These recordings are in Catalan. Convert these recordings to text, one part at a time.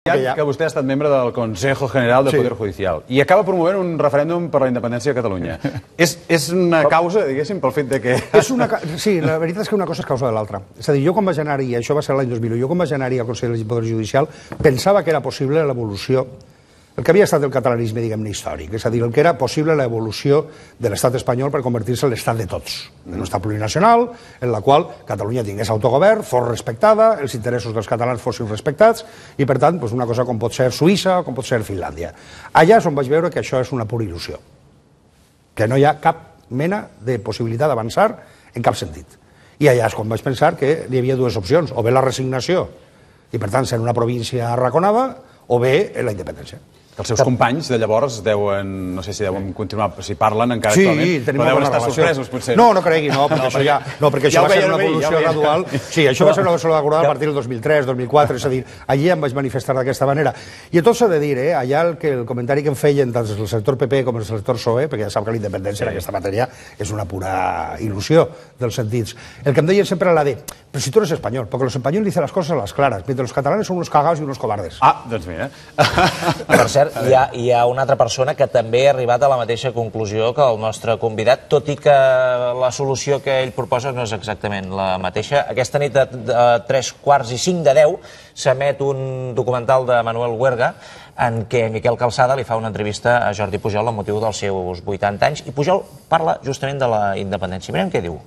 Que vostè ha estat membre del Consejo General del Poder Judicial i acaba promovent un referèndum per la independència de Catalunya. És una causa, diguéssim, pel fet de que... Sí, la veritat és que una cosa és causa de l'altra. És a dir, jo quan vaig anar, i això va ser l'any 2001, jo quan vaig anar al Consell del Poder Judicial pensava que era possible l'evolució, el que havia estat el catalanisme, diguem-ne, històric, és a dir, el que era possible l'evolució de l'estat espanyol per convertir-se en l'estat de tots, en un estat plurinacional, en la qual Catalunya tingués autogovern, fos respectada, els interessos dels catalans fossin respectats, i per tant, una cosa com pot ser Suïssa o com pot ser Finlàndia. Allà és on vaig veure que això és una pura il·lusió, que no hi ha cap mena de possibilitat d'avançar en cap sentit. I allà és quan vaig pensar que hi havia dues opcions, o bé la resignació, i per tant ser una província arraconada, o bé la independència. Els seus companys de llavors deuen, no sé si deuen continuar, si parlen encara actualment, però deuen estar sorpresos, potser. No, no cregui, no, perquè això va ser una evolució gradual. Sí, això va ser una evolució gradual a partir del 2003, 2004, és a dir, allí em vaig manifestar d'aquesta manera. I a tot s'ha de dir, allà el comentari que em feien tant el sector PP com el sector PSOE, perquè ja sap que la independència en aquesta matèria és una pura il·lusió dels sentits. El que em deien sempre era la de, però si tu eres espanyol, perquè los españoles dicen las cosas a las claras, mientras los catalanes son unos cagados y unos cobardes. Ah, doncs mira. Per cert, hi ha una altra persona que també ha arribat a la mateixa conclusió que el nostre convidat, tot i que la solució que ell proposa no és exactament la mateixa. Aquesta nit a 3:45 s'emet un documental de Manuel Huerga en què Miquel Calçada li fa una entrevista a Jordi Pujol amb motiu dels seus 80 anys i Pujol parla justament de la independència. Mirem què diu.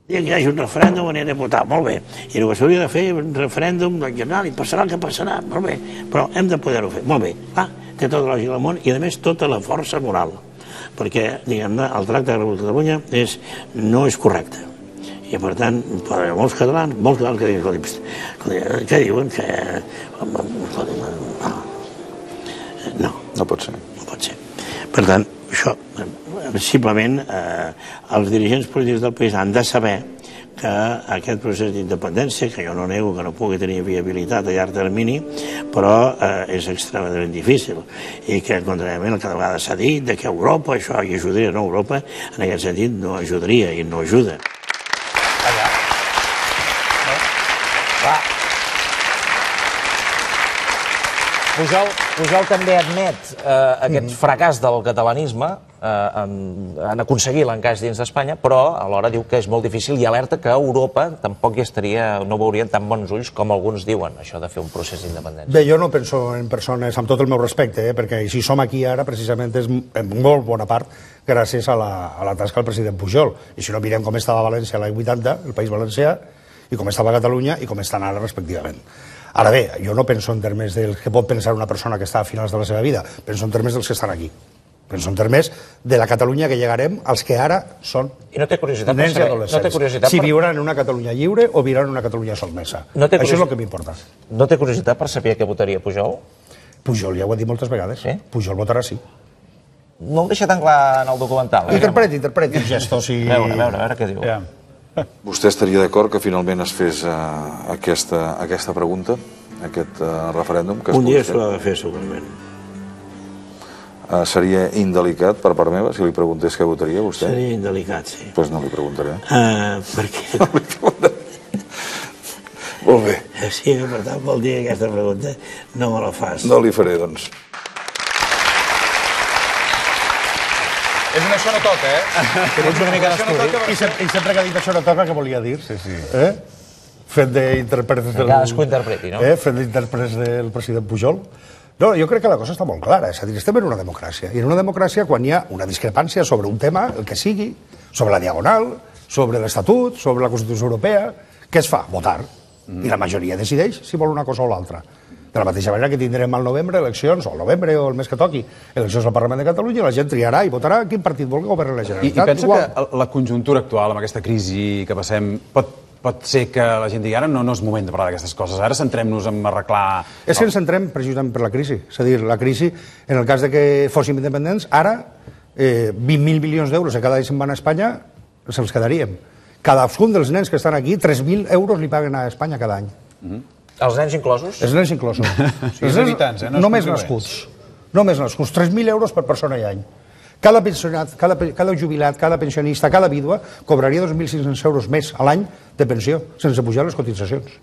Que hi hagi un referèndum on he de votar, molt bé, i el que s'hauria de fer un referèndum general i passarà el que passarà, molt bé, però hem de poder-ho fer, molt bé, clar, té tota la lògica del món i a més tota la força moral, perquè, diguem-ne, el tracte de la Catalunya no és correcte, i per tant, molts catalans que diuen, què diuen? No pot ser. No pot ser. Per tant, això, simplement, els dirigents polítics del país han de saber que aquest procés d'independència, que jo no nego que no pugui tenir viabilitat a llarg termini, però és extremadament difícil i que, contràriament, cada vegada s'ha dit que Europa això hi ajudaria, no, Europa en aquest sentit no ajudaria i no ajuda. Pujol també admet aquest fracàs del catalanisme en aconseguir l'encaix dins d'Espanya, però alhora diu que és molt difícil i alerta que Europa tampoc no veurien tan bons ulls com alguns diuen, això de fer un procés d'independència. Bé, jo no penso en persones, amb tot el meu respecte, perquè si som aquí ara, precisament, és en molt bona part gràcies a la tasca del president Pujol. I si no, mirem com estava València l'any 80, el País Valencià, i com estava Catalunya i com estan ara, respectivament. Ara bé, jo no penso en termes del que pot pensar una persona que està a finals de la seva vida, penso en termes dels que estan aquí. Penso en termes de la Catalunya que llegarem als que ara són nens i adolescents. Si viuran en una Catalunya lliure o viuran en una Catalunya sotmesa. Això és el que m'importa. No té curiositat per saber què votaria Pujol? Pujol, ja ho he dit moltes vegades. Pujol votarà sí. No ho deixa tan clar en el documental. Interpreti gestos i... A veure què diu. Vostè estaria d'acord que finalment es fes aquesta pregunta, aquest referèndum? Un dia s'ho ha de fer, segurament. Seria indelicat per part meva si li preguntés què votaria vostè? Seria indelicat, sí. Doncs no li preguntaré. Per què? No li preguntaré. Molt bé. Sí, per tant, vol dir que aquesta pregunta no me la fas. No li faré, doncs. És un això no toca, Tens una mica d'estudi. I sempre que ha dit això no toca, què volia dir? Fet d'intèrprets del... Cadascú interpreti, no? Fet d'intèrprets del president Pujol. No, jo crec que la cosa està molt clara. És a dir, estem en una democràcia. I en una democràcia, quan hi ha una discrepància sobre un tema, el que sigui, sobre la diagonal, sobre l'Estatut, sobre la Constitució Europea, què es fa? Votar. I la majoria decideix si vol una cosa o l'altra. De la mateixa manera que tindrem al novembre eleccions, o al novembre o el mes que toqui, eleccions al Parlament de Catalunya, la gent triarà i votarà quin partit vol que governi la Generalitat. I pensa que la conjuntura actual, amb aquesta crisi que passem, pot ser que la gent digui ara no és moment de parlar d'aquestes coses, ara centrem-nos en arreglar... És que ens centrem precisament per la crisi. És a dir, la crisi, en el cas de que fóssim independents, ara 20.000 milions d'euros que cada any se'n van a Espanya, se'ls quedaríem. Cadascun dels nens que estan aquí, 3.000 euros li paguen a Espanya cada any. Els nens inclosos? Els nens inclosos. Els habitants, només nascuts. Només nascuts. 3.000 euros per persona i any. Cada pensionat, cada jubilat, cada pensionista, cada vídua cobraria 2.500 euros més a l'any de pensió, sense pujar les cotitzacions.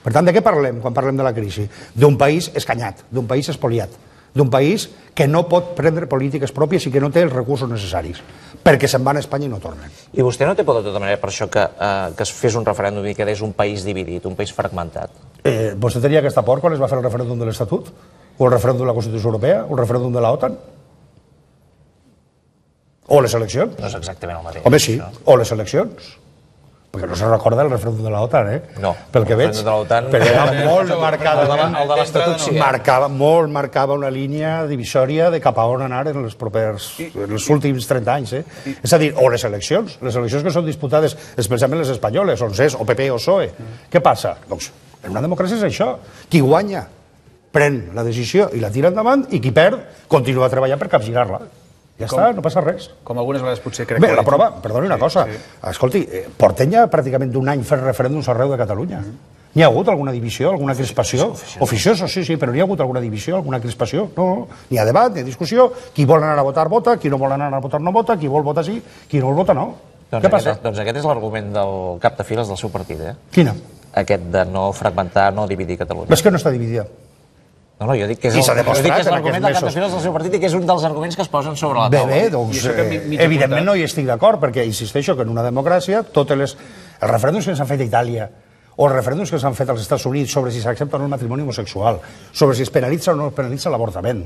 Per tant, de què parlem quan parlem de la crisi? D'un país escanyat, d'un país espoliat, d'un país que no pot prendre polítiques pròpies i que no té els recursos necessaris, perquè se'n van a Espanya i no tornen. I vostè no té por, de tota manera, per això que es fes un referèndum i quedés un país dividit, un país fragmentat? Vostè tenia aquesta por quan es va fer el referèndum de l'Estatut? O el referèndum de la Constitució Europea? O el referèndum de la OTAN? O les eleccions? No és exactament el mateix. Home, sí, o les eleccions. Perquè no se recorda el referèndum de la OTAN, No, pel que veig. el referèndum de la OTAN... Però era molt marcadament... El de l'Estatut sí. Marcava una línia divisòria de cap a on anar en els últims 30 anys. És a dir, o les eleccions que són disputades, especialment les espanyoles, on és o PP o PSOE. Què passa? Doncs en una democràcia és això. Qui guanya pren la decisió i la tira endavant i qui perd continua treballant per capgirar-la. Ja està, no passa res. Com algunes vegades potser crec Bé, la prova, perdoni una cosa, escolti, portem ja pràcticament un any fent referèndums arreu de Catalunya. N'hi ha hagut alguna divisió, alguna crispació? Oficioso, sí, però n'hi ha hagut alguna divisió, alguna crispació? No, n'hi ha debat, n'hi ha discussió, qui vol anar a votar vota, qui no vol anar a votar no vota, qui vol votar sí, qui no vol votar no. Què passa? Doncs aquest és l'argument del cap de files del seu partit, Quina? Aquest de no fragmentar, no dividir Catalunya. És que no està dividida. No, jo dic que és l'argument del cap de files del seu partit i que és un dels arguments que es posen sobre la taula. Bé, doncs, evidentment no hi estic d'acord, perquè insisteixo que en una democràcia els referèndums que s'han fet a Itàlia o els referèndums que s'han fet als Estats Units sobre si s'accepta o no el matrimoni homosexual, sobre si es penalitza o no es penalitza l'avortament,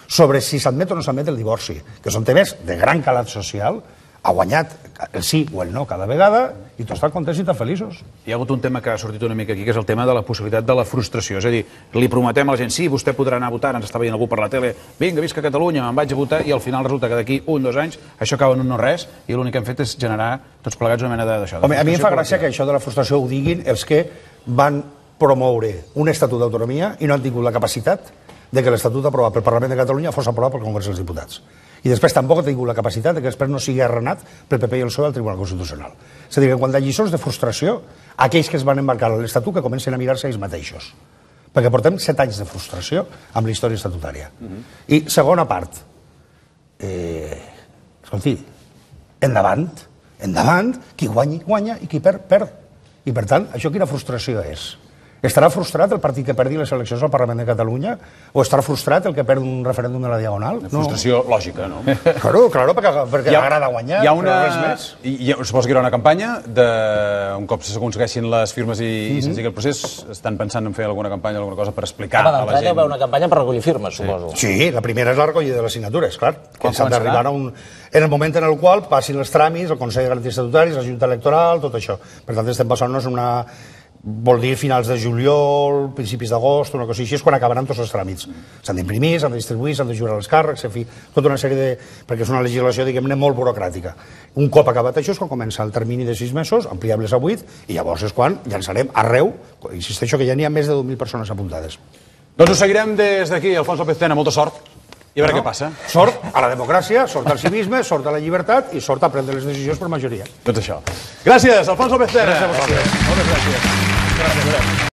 sobre si s'admet o no s'admet el divorci, que són temes de gran calat social, ha guanyat el sí o el no cada vegada i tots estan contents i estan feliços. Hi ha hagut un tema que ha sortit una mica aquí, que és el tema de la possibilitat de la frustració. És a dir, li prometem a la gent, sí, vostè podrà anar a votar, ens està veient algú per la tele, vinga, visca Catalunya, me'n vaig a votar, i al final resulta que d'aquí 1 o 2 anys això acaba en un no res i l'únic que hem fet és generar tots plegats una mena d'això. Home, a mi em fa gràcia que això de la frustració ho diguin els que van promoure un estatut d'autonomia i no han tingut la capacitat de que l'Estatut aprovat pel Parlament de Catalunya fos aprovat pel Congrés dels Diputats. I després tampoc ha tingut la capacitat de que després no sigui arrenat pel PP i el PSOE al Tribunal Constitucional. És a dir, que quan hi ha lliçons de frustració, aquells que es van embarcar a l'Estatut que comencen a mirar-se ells mateixos. Perquè portem 7 anys de frustració amb la història estatutària. I segona part, escolti, endavant, qui guanyi, guanya i qui perd, perd. I per tant, això quina frustració és? Estarà frustrat el partit que perdi les eleccions al Parlament de Catalunya? O estarà frustrat el que perd un referèndum de la Diagonal? Frustració lògica, no? Claro, perquè agrada guanyar, però res més. Suposo que hi haurà una campanya, un cop s'aconsegueixin les firmes i s'engegui el procés, estan pensant en fer alguna campanya, alguna cosa per explicar a la gent. D'entrada hi haurà una campanya per recollir firmes, suposo. Sí, la primera és la recollida de les signatures, clar. Que s'han d'arribar en el moment en el qual passin els tràmits, el Consell de Garanties Estatutàries, la Junta Electoral, tot això. Per tant, estem passant-nos una... Vol dir finals de juliol, principis d'agost, una cosa així, és quan acabaran tots els tràmits. S'han d'imprimir, s'han de distribuir, s'han de jurar els càrrecs, en fi, tota una sèrie de... perquè és una legislació, diguem-ne, molt burocràtica. Un cop acabat això és quan comença el termini de 6 mesos, ampliables a 8, i llavors és quan llançarem arreu, insisteixo que ja n'hi ha més de 2.000 persones apuntades. Doncs ho seguirem des d'aquí, Alfonso López Tena, molta sort. I a veure què passa. Sort a la democràcia, sort al civisme, sort a la llibertat i sort a prendre les decisions per majoria. Doncs això. Gràcies, Alfonso López Tena. Gràcies a vosaltres. Moltes gràcies. Gràcies.